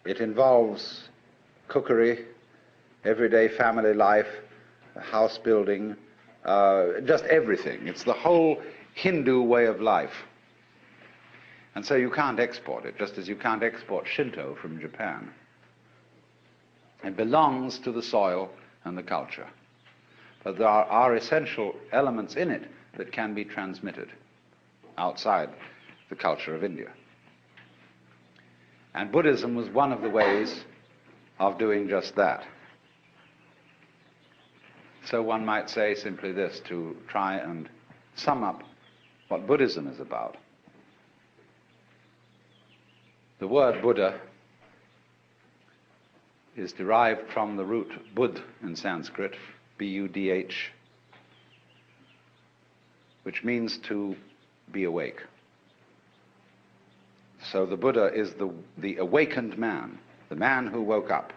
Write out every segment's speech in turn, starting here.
It involves cookery, everyday family life, house building, just everything. It's the whole Hindu way of life. And so you can't export it, just as you can't export Shinto from Japan. It belongs to the soil and the culture. But there are essential elements in it that can be transmitted outside the culture of India. And Buddhism was one of the ways of doing just that. So one might say simply this, to try and sum up what Buddhism is about. The word Buddha is derived from the root Budh in Sanskrit, B-U-D-H, which means to be awake. So the Buddha is the awakened man, the man who woke up.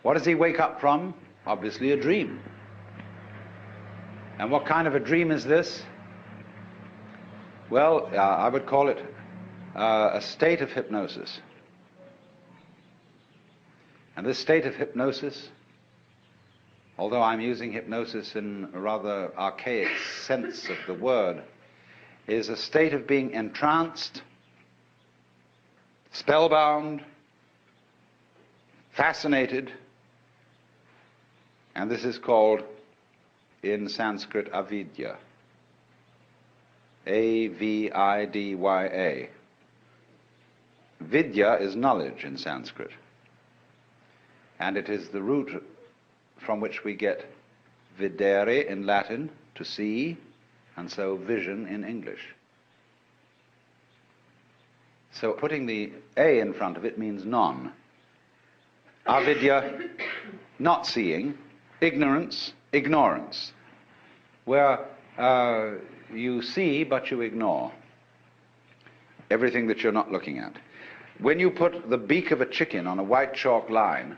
What does he wake up from? Obviously a dream. And what kind of a dream is this? Well, I would call it a state of hypnosis. And this state of hypnosis, although I'm using hypnosis in a rather archaic sense of the word, is a state of being entranced, spellbound, fascinated, and this is called in Sanskrit avidya. A-V-I-D-Y-A. Vidya is knowledge in Sanskrit. And it is the root from which we get videre in Latin, to see, and so vision in English. So putting the A in front of it means non. Avidya, not seeing. Ignorance, ignorance. Where you see but you ignore everything that you're not looking at. When you put the beak of a chicken on a white chalk line,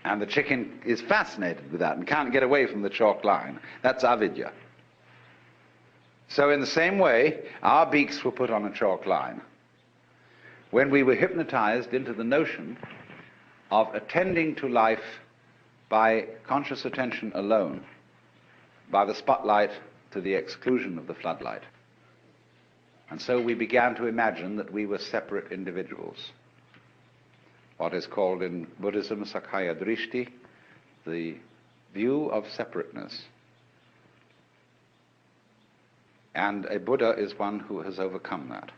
and the chicken is fascinated with that and can't get away from the chalk line, that's avidya. So in the same way, our beaks were put on a chalk line when we were hypnotized into the notion of attending to life by conscious attention alone, by the spotlight to the exclusion of the floodlight. And so we began to imagine that we were separate individuals. What is called in Buddhism Sakhya Drishti, the view of separateness. And a Buddha is one who has overcome that.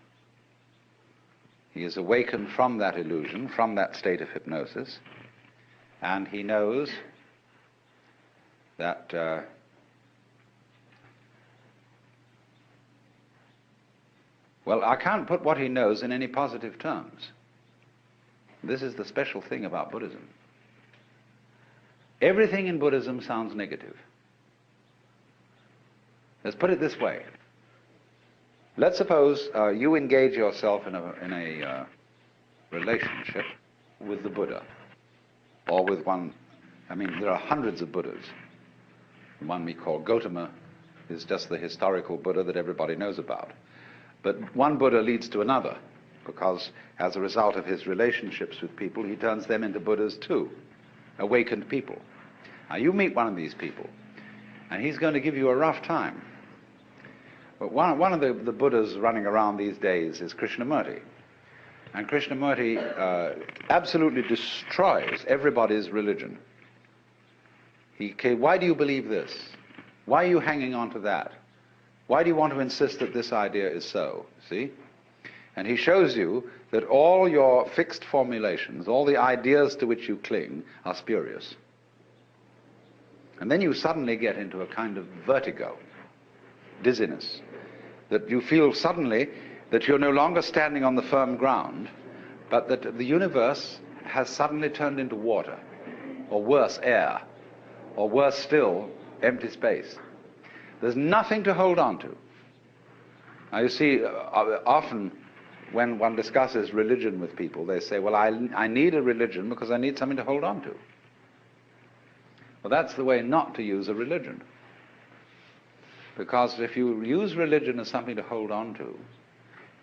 He is awakened from that illusion, from that state of hypnosis, and he knows that well, I can't put what he knows in any positive terms. This is the special thing about Buddhism. Everything in Buddhism sounds negative. Let's put it this way. Let's suppose you engage yourself in a relationship with the Buddha, or with one. I mean, there are hundreds of Buddhas. The one we call Gautama is just the historical Buddha that everybody knows about. But one Buddha leads to another, because as a result of his relationships with people, he turns them into Buddhas too, awakened people. Now you meet one of these people, and he's going to give you a rough time. But one of the Buddhas running around these days is Krishnamurti. And Krishnamurti absolutely destroys everybody's religion. Why do you believe this? Why are you hanging on to that? Why do you want to insist that this idea is so? See? And he shows you that all your fixed formulations, all the ideas to which you cling, are spurious. And then you suddenly get into a kind of vertigo, dizziness, that you feel suddenly that you're no longer standing on the firm ground, but that the universe has suddenly turned into water, or worse, air, or worse still, empty space. There's nothing to hold on to. Now you see, often when one discusses religion with people, they say, well, I need a religion because I need something to hold on to. Well, that's the way not to use a religion. Because if you use religion as something to hold on to,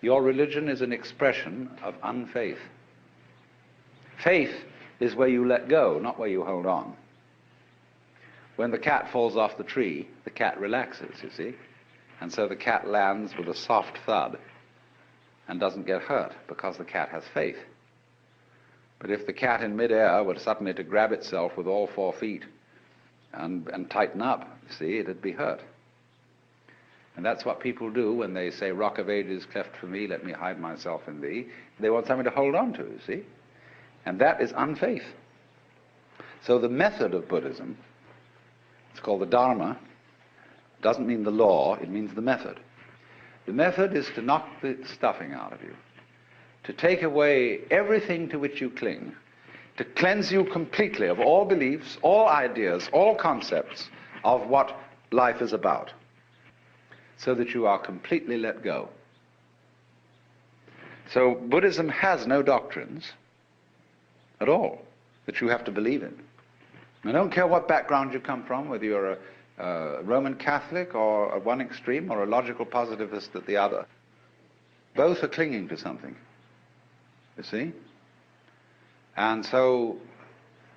Your religion is an expression of unfaith. Faith is where you let go, not where you hold on. When the cat falls off the tree, the cat relaxes, you see. And so the cat lands with a soft thud and doesn't get hurt because the cat has faith. But if the cat in midair were suddenly to grab itself with all 4 feet and tighten up, you see, it'd be hurt. And that's what people do when they say, "Rock of Ages, cleft for me, let me hide myself in thee." They want something to hold on to, you see. And that is unfaith. So the method of Buddhism, it's called the Dharma, doesn't mean the law, it means the method. The method is to knock the stuffing out of you, to take away everything to which you cling, to cleanse you completely of all beliefs, all ideas, all concepts of what life is about, so that you are completely let go. So Buddhism has no doctrines at all that you have to believe in. I don't care what background you come from, whether you're a Roman Catholic or at one extreme or a logical positivist at the other. Both are clinging to something, you see? And so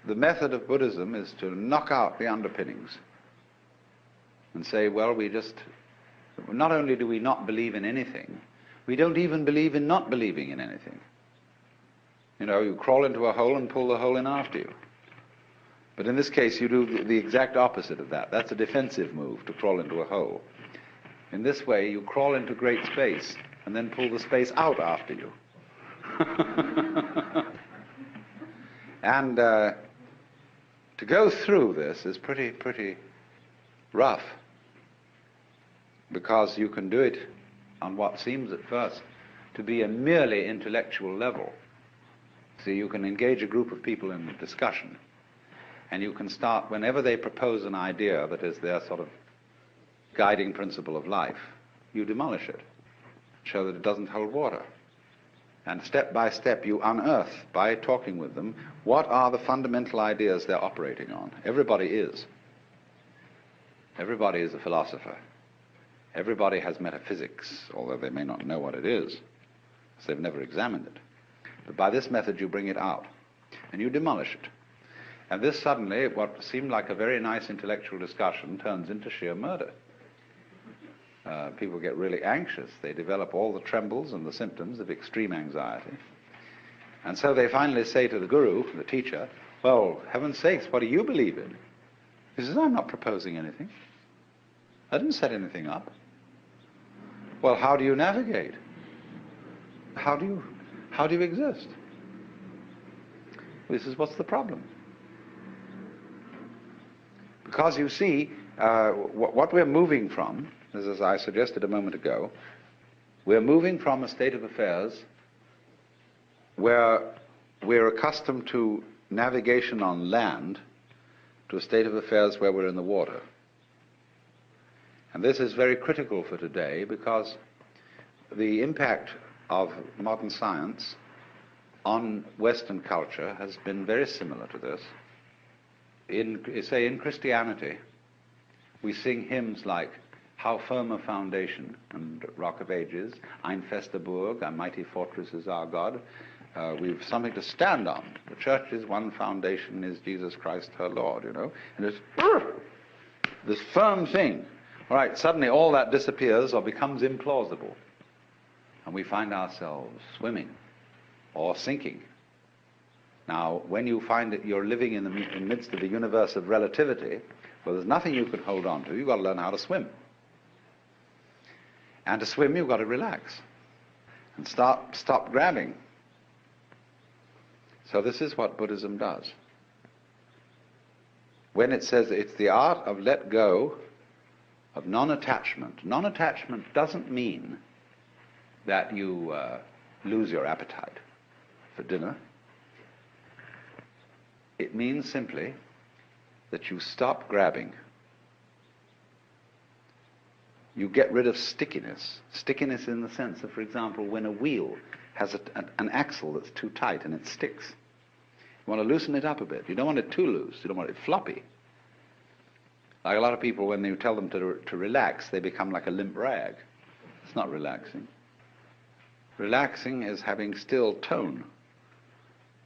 the method of Buddhism is to knock out the underpinnings and say, well, not only do we not believe in anything, we don't even believe in not believing in anything. You know, you crawl into a hole and pull the hole in after you. But in this case, you do the exact opposite of that. That's a defensive move, to crawl into a hole. In this way, you crawl into great space and then pull the space out after you. And to go through this is pretty rough, because you can do it on what seems at first to be a merely intellectual level. So you can engage a group of people in a discussion, and you can start, whenever they propose an idea that is their sort of guiding principle of life, you demolish it, show that it doesn't hold water. And step by step you unearth, by talking with them, what are the fundamental ideas they're operating on. Everybody is. Everybody is a philosopher. Everybody has metaphysics, although they may not know what it is, because they've never examined it. But by this method you bring it out, and you demolish it. And this suddenly, what seemed like a very nice intellectual discussion, turns into sheer murder. People get really anxious. They develop all the trembles and the symptoms of extreme anxiety. And so they finally say to the guru, the teacher, well, heaven's sakes, what do you believe in? He says, I'm not proposing anything. I didn't set anything up. Well, how do you navigate? How do you exist? This is what's the problem. Because you see, what we're moving from, as I suggested a moment ago, we're moving from a state of affairs where we're accustomed to navigation on land to a state of affairs where we're in the water. And this is very critical for today, because the impact of modern science on Western culture has been very similar to this. In Christianity, we sing hymns like "How Firm a Foundation" and "Rock of Ages," "Ein fester Burg," "A mighty fortress is our God." We've something to stand on. The church's one foundation is Jesus Christ, her Lord, you know. And it's this firm thing. All right, suddenly all that disappears or becomes implausible. And we find ourselves swimming or sinking. Now, when you find that you're living in the midst of the universe of relativity, well, there's nothing you can hold on to. You've got to learn how to swim. And to swim, you've got to relax and stop grabbing. So this is what Buddhism does. When it says it's the art of let go, of non-attachment. Non-attachment doesn't mean that you lose your appetite for dinner. It means simply that you stop grabbing. You get rid of stickiness. Stickiness in the sense of, for example, when a wheel has an axle that's too tight and it sticks. You want to loosen it up a bit. You don't want it too loose. You don't want it floppy. Like a lot of people, when you tell them to relax, they become like a limp rag. It's not relaxing. Relaxing is having still tone,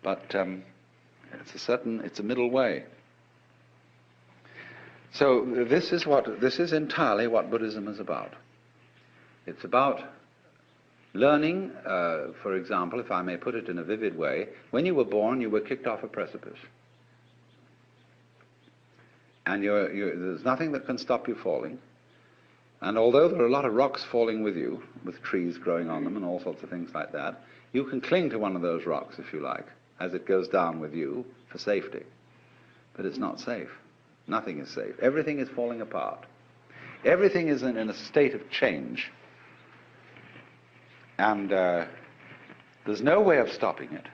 but it's a middle way. So this is entirely what Buddhism is about. It's about learning, for example, if I may put it in a vivid way, when you were born, you were kicked off a precipice. And there's nothing that can stop you falling. And although there are a lot of rocks falling with you, with trees growing on them and all sorts of things like that, you can cling to one of those rocks, if you like, as it goes down with you for safety. But it's not safe. Nothing is safe. Everything is falling apart. Everything is in a state of change. And there's no way of stopping it.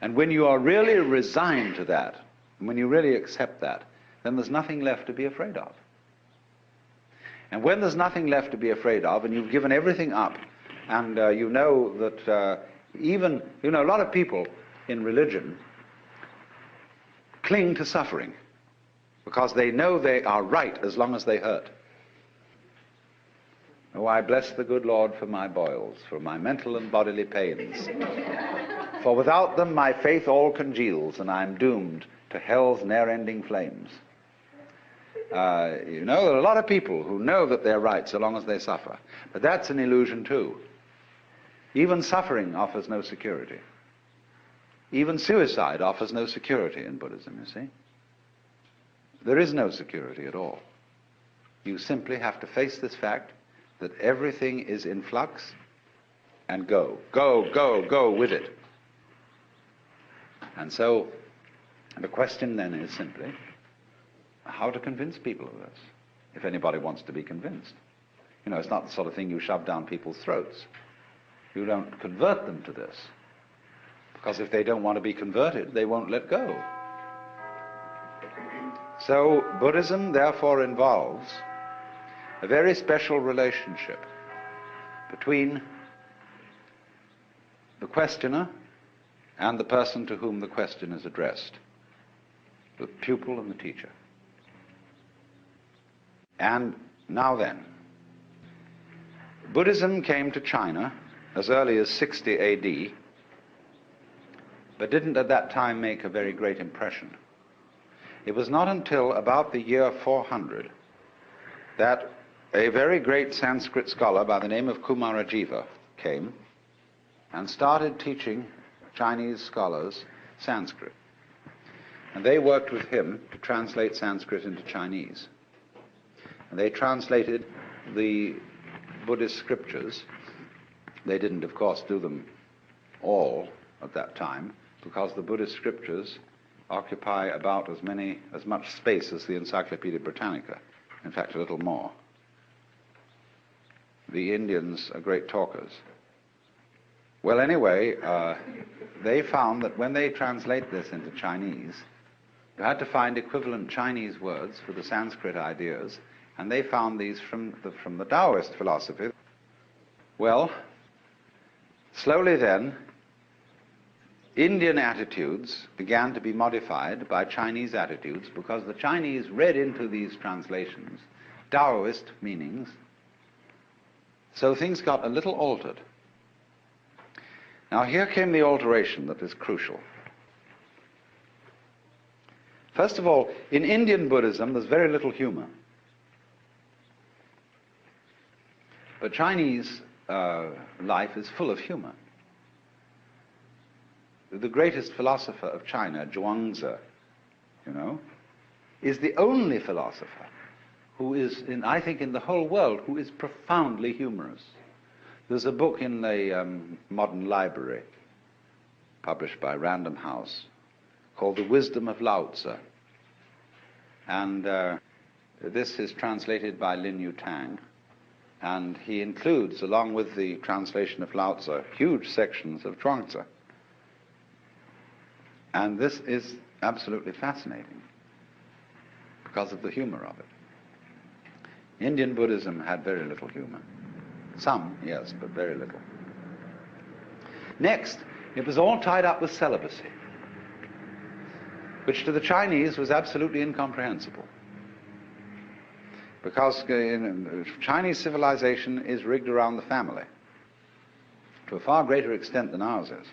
And when you are really resigned to that, and when you really accept that, then there's nothing left to be afraid of. And when there's nothing left to be afraid of, and you've given everything up, and you know that a lot of people in religion cling to suffering because they know they are right as long as they hurt. Oh, I bless the good Lord for my boils, for my mental and bodily pains. For without them my faith all congeals, and I'm doomed to hell's ne'er-ending flames. There are a lot of people who know that they're right so long as they suffer. But that's an illusion too. Even suffering offers no security. Even suicide offers no security in Buddhism, you see. There is no security at all. You simply have to face this fact that everything is in flux and go with it. And so the question then is simply how to convince people of this, if anybody wants to be convinced. It's not the sort of thing you shove down people's throats. You don't convert them to this, because if they don't want to be converted, they won't let go. So Buddhism therefore involves a very special relationship between the questioner and the person to whom the question is addressed, the pupil and the teacher. And now then, Buddhism came to China as early as 60 AD, but didn't at that time make a very great impression. It was not until about the year 400 that a very great Sanskrit scholar by the name of Kumarajiva came and started teaching Chinese scholars Sanskrit. And they worked with him to translate Sanskrit into Chinese. And they translated the Buddhist scriptures. They didn't, of course, do them all at that time, because the Buddhist scriptures occupy about as much space as the Encyclopedia Britannica. In fact, a little more. The Indians are great talkers. Well, anyway, they found that when they translate this into Chinese, you had to find equivalent Chinese words for the Sanskrit ideas, and they found these from the Taoist philosophy. Well, slowly then, Indian attitudes began to be modified by Chinese attitudes, because the Chinese read into these translations Taoist meanings, so things got a little altered. Now here came the alteration that is crucial. First of all, in Indian Buddhism there's very little humor. But Chinese life is full of humor. The greatest philosopher of China, Zhuangzi, is the only philosopher who is, I think, in the whole world, who is profoundly humorous. There's a book in the modern library, published by Random House, called The Wisdom of Lao Tzu. And this is translated by Lin Yutang. And he includes, along with the translation of Lao Tzu, huge sections of Zhuangzi. And this is absolutely fascinating because of the humor of it. Indian Buddhism had very little humor. Some, yes, but very little. Next, it was all tied up with celibacy, which to the Chinese was absolutely incomprehensible. Because Chinese civilization is rigged around the family. to a far greater extent than ours is,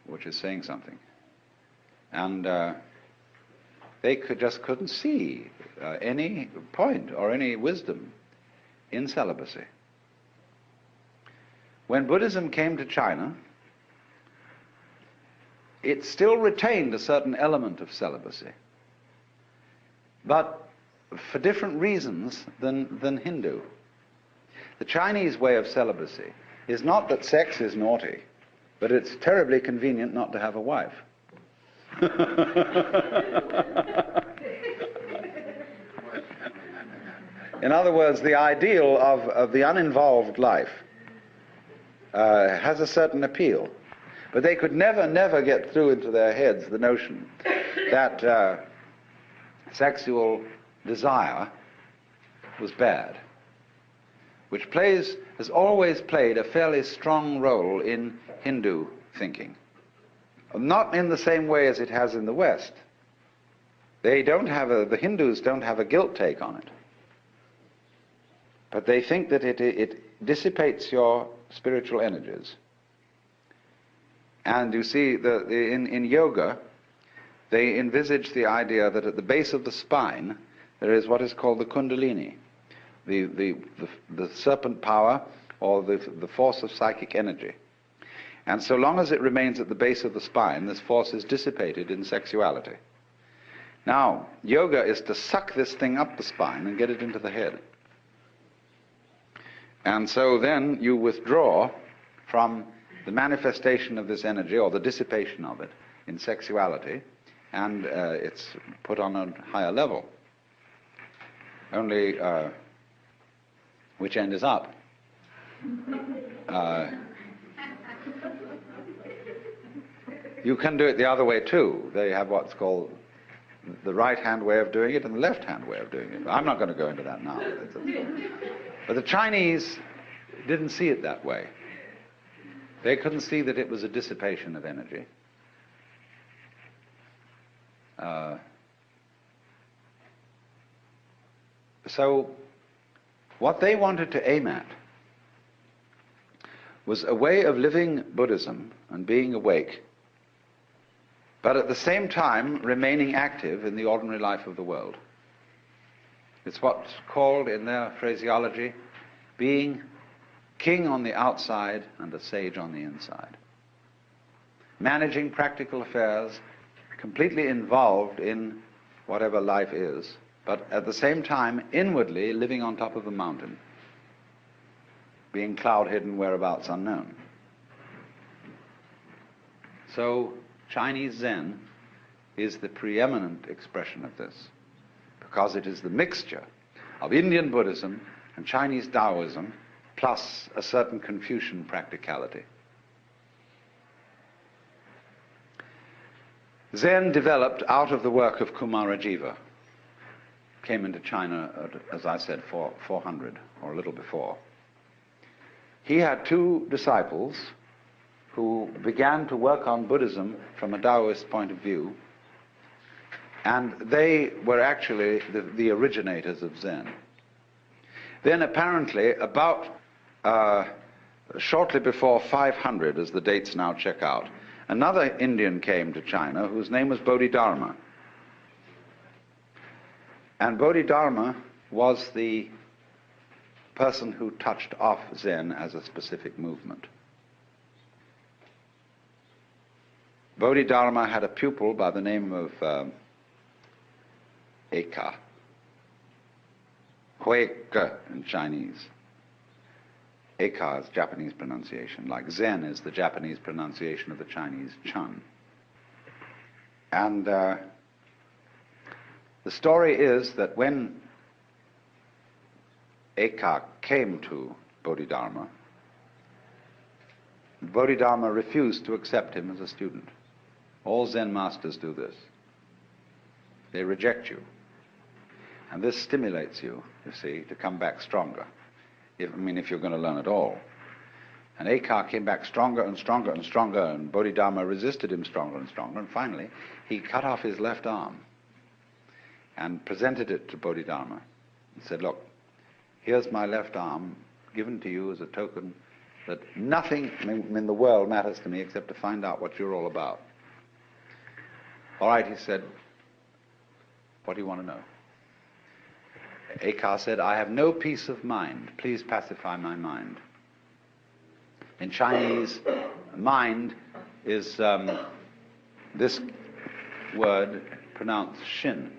which is saying something. And they just couldn't see any point or any wisdom in celibacy. When Buddhism came to China, it still retained a certain element of celibacy, but for different reasons than Hindu. The Chinese way of celibacy is not that sex is naughty, but it's terribly convenient not to have a wife. In other words, the ideal of the uninvolved life has a certain appeal. But they could never get through into their heads the notion that sexual desire was bad, which has always played a fairly strong role in Hindu thinking. Not in the same way as it has in the West. The Hindus don't have a guilt take on it. But they think that it dissipates your spiritual energies. And you see, in yoga, they envisage the idea that at the base of the spine there is what is called the kundalini, the serpent power, or the force of psychic energy. And so long as it remains at the base of the spine, this force is dissipated in sexuality. Now, yoga is to suck this thing up the spine and get it into the head. And so then you withdraw from the manifestation of this energy, or the dissipation of it, in sexuality, and it's put on a higher level. Only which end is up? You can do it the other way too. They have what's called the right-hand way of doing it and the left-hand way of doing it. I'm not going to go into that now. But the Chinese didn't see it that way. They couldn't see that it was a dissipation of energy. So what they wanted to aim at was a way of living Buddhism and being awake, but at the same time remaining active in the ordinary life of the world. It's what's called, in their phraseology, being king on the outside and a sage on the inside. Managing practical affairs, completely involved in whatever life is, but at the same time inwardly living on top of a mountain, being cloud-hidden, whereabouts unknown. So Chinese Zen is the preeminent expression of this, because it is the mixture of Indian Buddhism and Chinese Taoism plus a certain Confucian practicality. Zen developed out of the work of Kumarajiva, came into China, as I said, 400 or a little before. He had two disciples who began to work on Buddhism from a Taoist point of view, and they were actually the originators of Zen. Then apparently, about shortly before 500, as the dates now check out, another Indian came to China whose name was Bodhidharma. And Bodhidharma was the person who touched off Zen as a specific movement. Bodhidharma had a pupil by the name of Eka, Huike in Chinese. Eka is Japanese pronunciation, like Zen is the Japanese pronunciation of the Chinese Chun. And the story is that when Eka came to Bodhidharma, Bodhidharma refused to accept him as a student. All Zen masters do this. They reject you. And this stimulates you, you see, to come back stronger. If you're going to learn at all. And Eka came back stronger and stronger and stronger, and Bodhidharma resisted him stronger and stronger, and finally he cut off his left arm and presented it to Bodhidharma. He said, look, here's my left arm given to you as a token that nothing in the world matters to me except to find out what you're all about. All right, he said, what do you want to know? Akar said, I have no peace of mind. Please pacify my mind. In Chinese, mind is this word pronounced shin,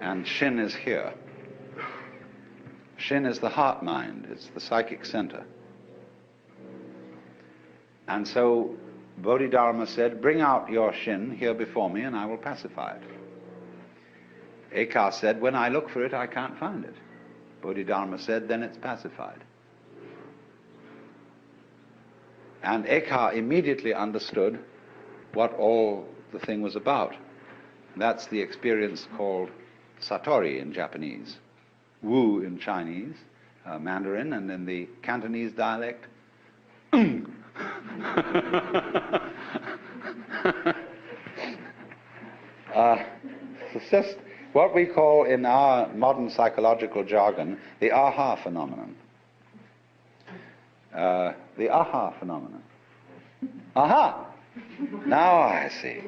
and shin is here. Shin is the heart mind, it's the psychic center. And so Bodhidharma said, bring out your shin here before me and I will pacify it. Akar said, when I look for it, I can't find it. Bodhidharma said, then it's pacified. And Akar immediately understood what all the thing was about. That's the experience called satori in Japanese, wu in Chinese, Mandarin, and in the Cantonese dialect, it's just what we call in our modern psychological jargon the aha phenomenon. The aha phenomenon. Aha! Now I see.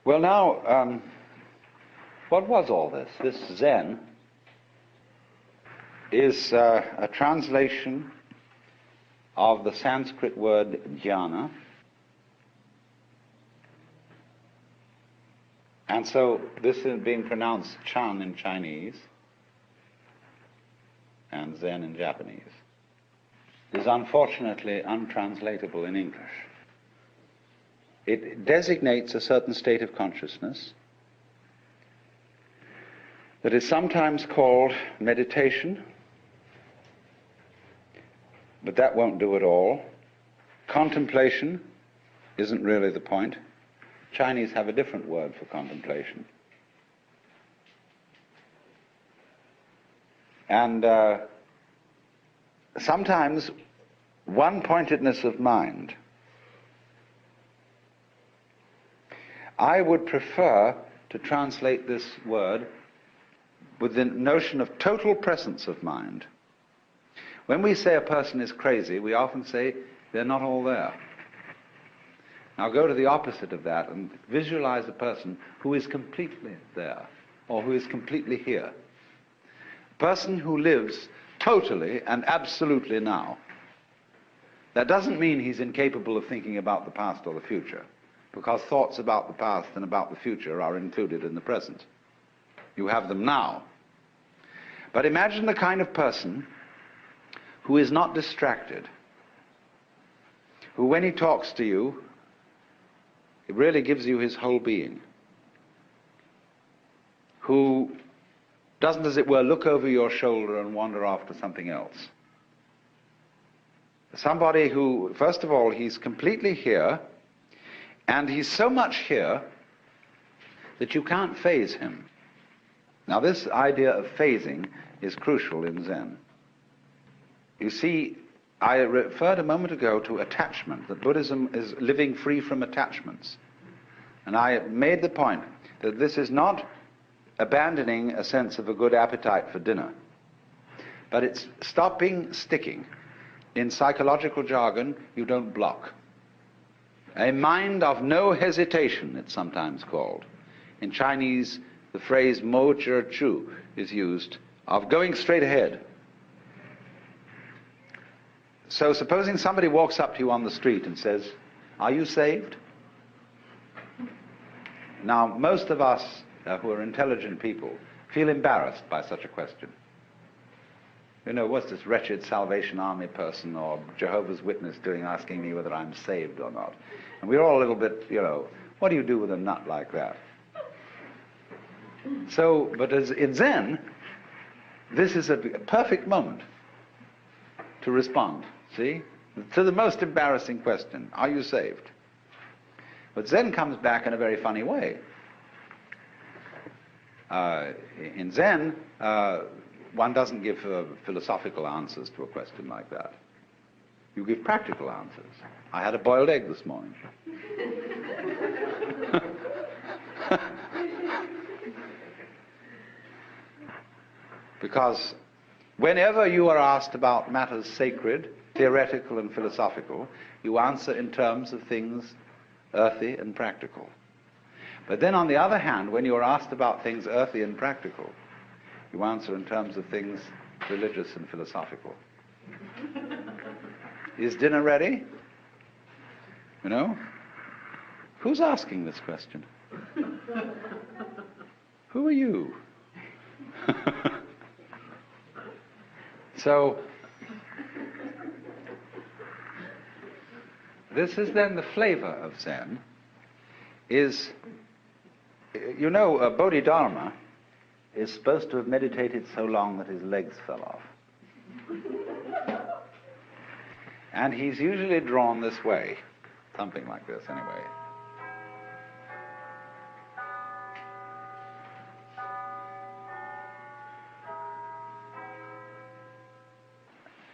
Well, now, what was all this? This Zen is a translation of the Sanskrit word jhana. And so this is being pronounced Chan in Chinese and Zen in Japanese. Is unfortunately untranslatable in English. It designates a certain state of consciousness that is sometimes called meditation, but that won't do it all. Contemplation isn't really the point. Chinese have a different word for contemplation. And sometimes one-pointedness of mind. I would prefer to translate this word with the notion of total presence of mind. When we say a person is crazy, we often say they're not all there. Now go to the opposite of that and visualize a person who is completely there, or who is completely here. A person who lives totally and absolutely now. That doesn't mean he's incapable of thinking about the past or the future, because thoughts about the past and about the future are included in the present. You have them now. But imagine the kind of person who is not distracted, who when he talks to you, it really gives you his whole being, who doesn't, as it were, look over your shoulder and wander off to something else. Somebody who, first of all, he's completely here, and he's so much here that you can't phase him. Now this idea of phasing is crucial in Zen. You see, I referred a moment ago to attachment, that Buddhism is living free from attachments. And I made the point that this is not abandoning a sense of a good appetite for dinner, but it's stopping sticking. In psychological jargon, you don't block. A mind of no hesitation, it's sometimes called. In Chinese, the phrase mo zhi chu is used, of going straight ahead. So supposing somebody walks up to you on the street and says, are you saved? Now, most of us who are intelligent people feel embarrassed by such a question. You know, what's this wretched Salvation Army person or Jehovah's Witness doing asking me whether I'm saved or not? And we're all a little bit, you know, what do you do with a nut like that? So, but as in Zen, this is a perfect moment to respond, see? To the most embarrassing question, are you saved? But Zen comes back in a very funny way. In Zen, one doesn't give philosophical answers to a question like that. You give practical answers. I had a boiled egg this morning. Because Whenever you are asked about matters sacred, theoretical and philosophical, you answer in terms of things earthy and practical. But then on the other hand, when you are asked about things earthy and practical, you answer in terms of things religious and philosophical. Is dinner ready? You know? Who's asking this question? Who are you? So, this is then the flavor of Zen, is, you know, Bodhidharma is supposed to have meditated so long that his legs fell off. And he's usually drawn this way, something like this anyway.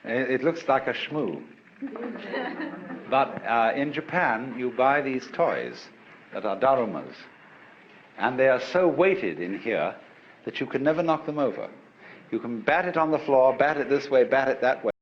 It looks like a shmoo. But in Japan, you buy these toys that are darumas, and they are so weighted in here that you can never knock them over. You can bat it on the floor, bat it this way, bat it that way.